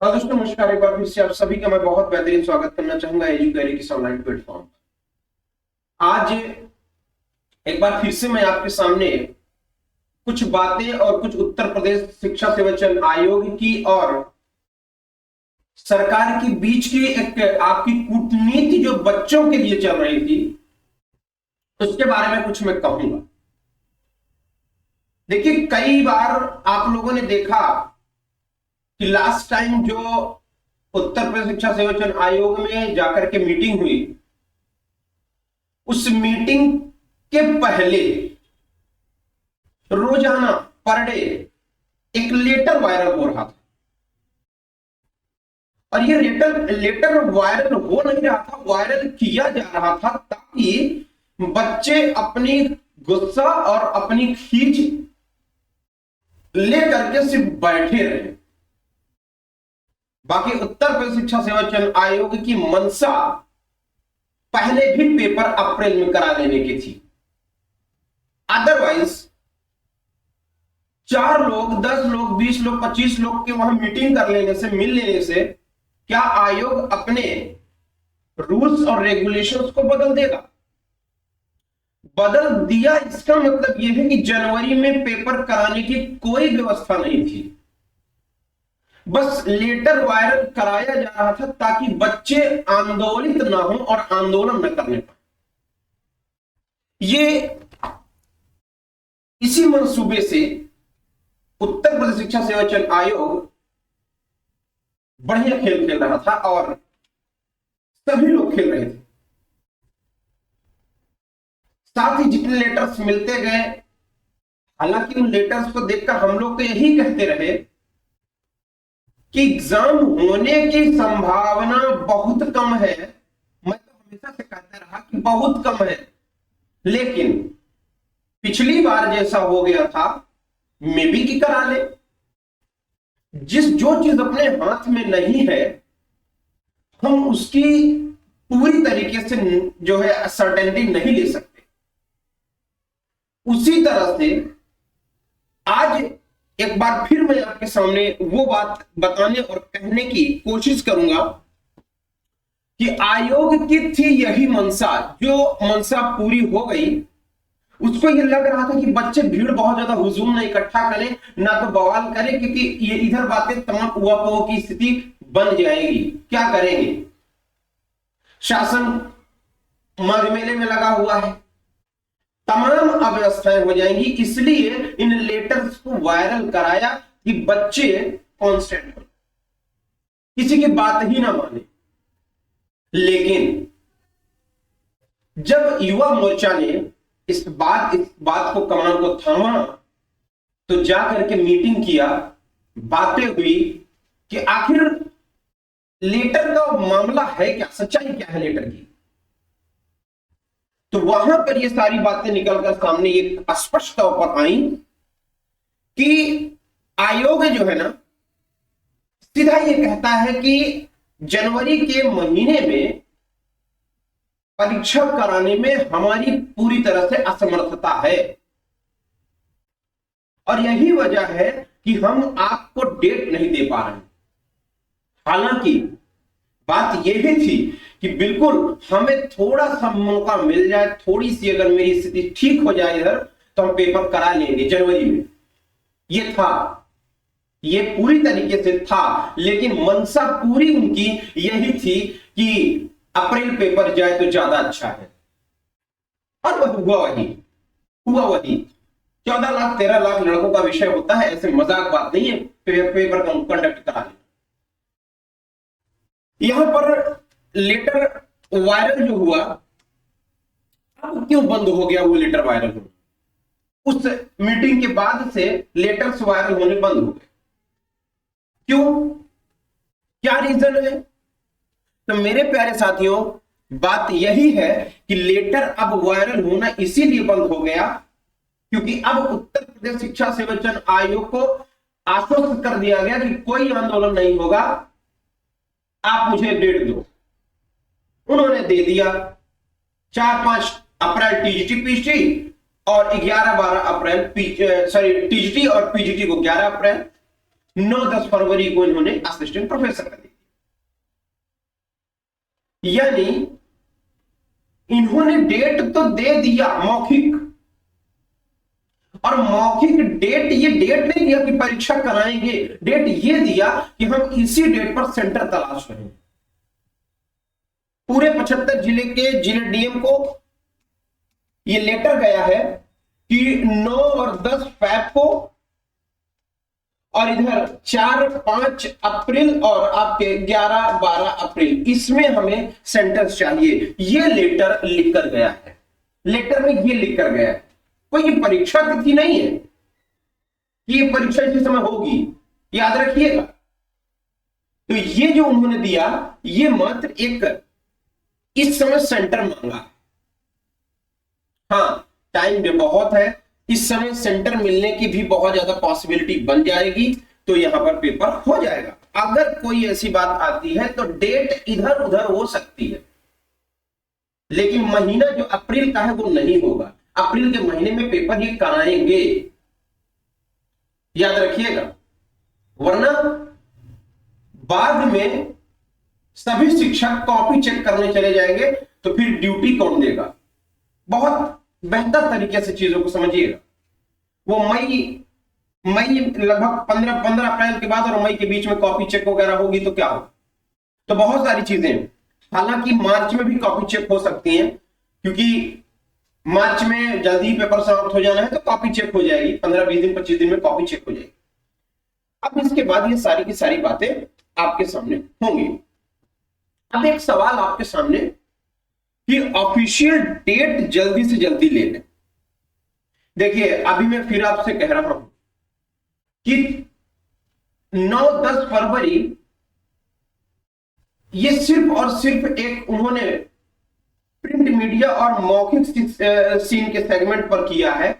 हाँ दोस्तों, नमस्कार। एक बार फिर से आप सभी का मैं बहुत बेहतरीन स्वागत करना चाहूंगा एजुकेरी की ऑनलाइन प्लेटफॉर्म। आज एक बार फिर से मैं आपके सामने कुछ बातें और कुछ उत्तर प्रदेश शिक्षा सेवा चयन आयोग की और सरकार के बीच की एक आपकी कूटनीति जो बच्चों के लिए चल रही थी उसके बारे में कुछ मैं कहूंगा। देखिए, कई बार आप लोगों ने देखा कि लास्ट टाइम जो उत्तर प्रदेश शिक्षा सेवा चयन आयोग में जाकर के मीटिंग हुई, उस मीटिंग के पहले रोजाना पर डे एक लेटर वायरल हो रहा था। और ये लेटर लेटर वायरल हो नहीं रहा था, वायरल किया जा रहा था ताकि बच्चे अपनी गुस्सा और अपनी खींच लेकर के सिर्फ बैठे रहे। बाकी उत्तर प्रदेश शिक्षा सेवा चयन आयोग की मंशा पहले भी पेपर अप्रैल में करा लेने की थी। अदरवाइज 4 लोग, 10 लोग, 20 लोग, 25 लोग के वहां मीटिंग कर लेने से, मिल लेने से क्या आयोग अपने रूल्स और रेगुलेशंस को बदल देगा? बदल दिया, इसका मतलब यह है कि जनवरी में पेपर कराने की कोई व्यवस्था नहीं थी। बस लेटर वायरल कराया जा रहा था ताकि बच्चे आंदोलित ना हो और आंदोलन न करने पाए। ये इसी मंसूबे से उत्तर प्रदेश शिक्षा सेवा चयन आयोग बढ़िया खेल खेल रहा था और सभी लोग खेल रहे थे। साथ ही जितने लेटर्स मिलते गए, हालांकि उन लेटर्स को देखकर हम लोग तो यही कहते रहे कि एग्जाम होने की संभावना बहुत कम है। मैं तो हमेशा से कहता रहा कि बहुत कम है, लेकिन पिछली बार जैसा हो गया था, मे बी की करा ले। जो चीज अपने हाथ में नहीं है, हम उसकी पूरी तरीके से जो है सर्टेनिटी नहीं ले सकते। उसी तरह से आज एक बार फिर मैं आपके सामने वो बात बताने और कहने की कोशिश करूंगा कि आयोग की थी यही मंशा, जो मंशा पूरी हो गई। उसको ये लग रहा था कि बच्चे भीड़ बहुत ज्यादा हुजूम ना इकट्ठा करें, ना तो बवाल करें, क्योंकि ये इधर बातें तमाम उहापोह की स्थिति बन जाएगी। क्या करेंगे? शासन माघ मेले में लगा हुआ है, तमाम अव्यवस्थाएं हो जाएंगी। इसलिए इन लेटर्स को वायरल कराया कि बच्चे कांस्टेंट हो, किसी की बात ही ना माने। लेकिन जब युवा मोर्चा ने इस बात को, कमान को थामा, तो जाकर के मीटिंग किया, बातें हुई कि आखिर लेटर का मामला है क्या, सच्चाई क्या है लेटर की। तो वहां पर ये सारी बातें निकलकर सामने एक स्पष्ट तौर पर आई कि आयोग जो है ना, सीधा ये कहता है कि जनवरी के महीने में परीक्षा कराने में हमारी पूरी तरह से असमर्थता है और यही वजह है कि हम आपको डेट नहीं दे पा रहे हैं। हालांकि बात यह भी थी कि बिल्कुल हमें थोड़ा सा मौका मिल जाए, थोड़ी सी अगर मेरी स्थिति ठीक हो जाए इधर, तो हम पेपर करा लेंगे जनवरी में। ये था, ये पूरी तरीके से था, लेकिन मंशा पूरी उनकी यही थी कि अप्रैल पेपर जाए तो ज्यादा अच्छा है। और हुआ वही 14 लाख 13 लाख लड़कों का विषय होता है, ऐसे मजाक बात नहीं है पेपर कंडक्ट कराने। यहां पर लेटर वायरल जो हुआ, अब क्यों बंद हो गया वो लेटर वायरल होना? उस मीटिंग के बाद से लेटर्स वायरल होने बंद हो गए। क्यों? क्या रीजन है? तो मेरे प्यारे साथियों, बात यही है कि लेटर अब वायरल होना इसीलिए बंद हो गया क्योंकि अब उत्तर प्रदेश शिक्षा सेवा चयन आयोग को आश्वस्त कर दिया गया कि कोई आंदोलन नहीं होगा, आप मुझे डेट दो। उन्होंने दे दिया। 4-5 अप्रैल टीजीटी पीजीटी और 11-12 अप्रैल टीजीटी और पीजीटी को 11 अप्रैल, 9-10 फरवरी को इन्होंने असिस्टेंट प्रोफेसर का दे दिया। यानी इन्होंने डेट तो दे दिया मौखिक, और मौखिक डेट, ये डेट नहीं दिया कि परीक्षा कराएंगे, डेट ये दिया कि हम इसी डेट पर सेंटर तलाश करेंगे। पूरे 75 जिले के जिले डीएम को ये लेटर गया है कि 9 और 10 फैब को, और इधर 4-5 अप्रैल और आपके 11-12 अप्रैल, इसमें हमें सेंटर्स चाहिए। ये लेटर लिख कर गया है, लेटर में ये लिख कर गया है। कोई ये परीक्षा तिथि नहीं है कि ये परीक्षा इसी समय होगी, याद रखिएगा। तो ये जो उन्होंने दिया, ये मात्र एक इस समय सेंटर मांगा है। हाँ, टाइम भी बहुत है, इस समय सेंटर मिलने की भी बहुत ज्यादा पॉसिबिलिटी बन जाएगी, तो यहां पर पेपर हो जाएगा। अगर कोई ऐसी बात आती है तो डेट इधर उधर हो सकती है, लेकिन महीना जो अप्रैल का है वो नहीं होगा। अप्रैल के महीने में पेपर ये कराएंगे, याद रखिएगा। वरना बाद में सभी शिक्षक कॉपी चेक करने चले जाएंगे, तो फिर ड्यूटी कौन देगा। बहुत बेहतर तरीके से चीजों को समझिएगा। वो मई लगभग 15 अप्रैल के बाद और मई के बीच में कॉपी चेक वगैरह होगी तो क्या होगा। तो बहुत सारी चीजें, हालांकि मार्च में भी कॉपी चेक हो सकती हैं, क्योंकि मार्च में जल्दी पेपर समाप्त हो जाना है तो कॉपी चेक हो जाएगी, 15-20 दिन 25 दिन में कॉपी चेक हो जाएगी। अब इसके बाद ये सारी की सारी बातें आपके सामने होंगी। अब एक सवाल आपके सामने कि ऑफिशियल डेट जल्दी से जल्दी ले लें। देखिए, अभी मैं फिर आपसे कह रहा हूं कि 9-10 फरवरी ये सिर्फ और सिर्फ एक उन्होंने प्रिंट मीडिया और मौखिक सीन के सेगमेंट पर किया है,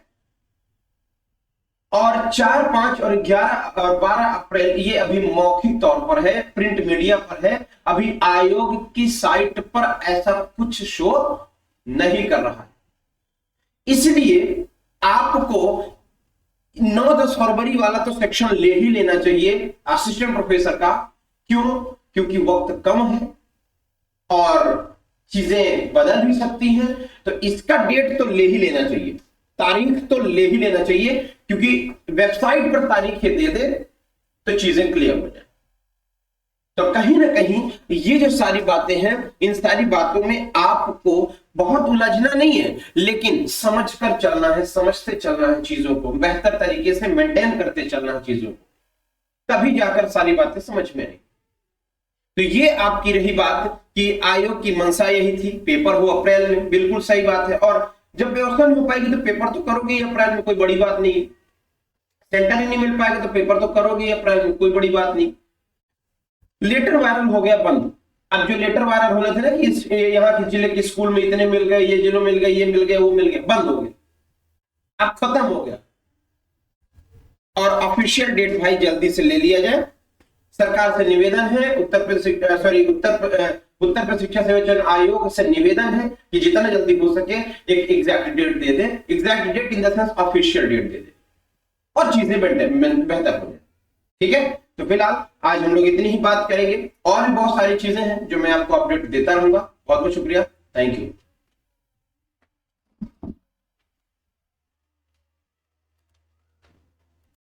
और 4-5 और 11 और 12 अप्रैल ये अभी मौखिक तौर पर है, प्रिंट मीडिया पर है। अभी आयोग की साइट पर ऐसा कुछ शो नहीं कर रहा है, इसलिए आपको 9-10 फरवरी वाला तो सेक्शन ले ही लेना चाहिए असिस्टेंट प्रोफेसर का। क्यों? क्योंकि वक्त कम है और चीजें बदल भी सकती हैं, तो इसका डेट तो ले ही लेना चाहिए, तारीख तो ले ही लेना चाहिए, क्योंकि वेबसाइट पर तारीखें दे दे तो चीजें क्लियर हो जाए। तो कहीं ना कहीं ये जो सारी बातें हैं, इन सारी बातों में आपको बहुत उलझना नहीं है, लेकिन समझकर चलना है, समझते चलना है चीजों को, बेहतर तरीके से मेंटेन करते चलना है चीजों को, तभी जाकर सारी बातें समझ में आएंगी। तो ये आपकी रही बात कि आयोग की मंशा यही थी, पेपर हो अप्रैल में, बिल्कुल सही बात है। और जब व्यवस्था नहीं हो पाएगी तो पेपर तो करोगे ही अप्रैल में, कोई बड़ी बात नहीं है। सेंटर ही नहीं मिल पाएगा तो पेपर तो करोगे ही अप्रैल में, कोई बड़ी बात नहीं। लेटर वायरल हो गया बंद। अब जो लेटर वायरल होने थे ना कि यहाँ के जिले के स्कूल में इतने मिल गए, ये जिलों मिल गए, ये मिल गए, वो मिल गए, बंद हो गए, अब खत्म हो गया। और ऑफिशियल डेट भाई जल्दी से ले लिया जाए। सरकार से निवेदन है, उत्तर प्रदेश शिक्षा संयोजन आयोग से निवेदन है कि जितना जल्दी हो सके एक एग्जैक्ट डेट दे दे, exact date in the sense official date दे दे, और चीजें बेहतर हो जाए। ठीक है, तो फिलहाल आज हम लोग इतनी ही बात करेंगे, और भी बहुत सारी चीजें हैं जो मैं आपको अपडेट देता रहूंगा। बहुत बहुत शुक्रिया, थैंक यू।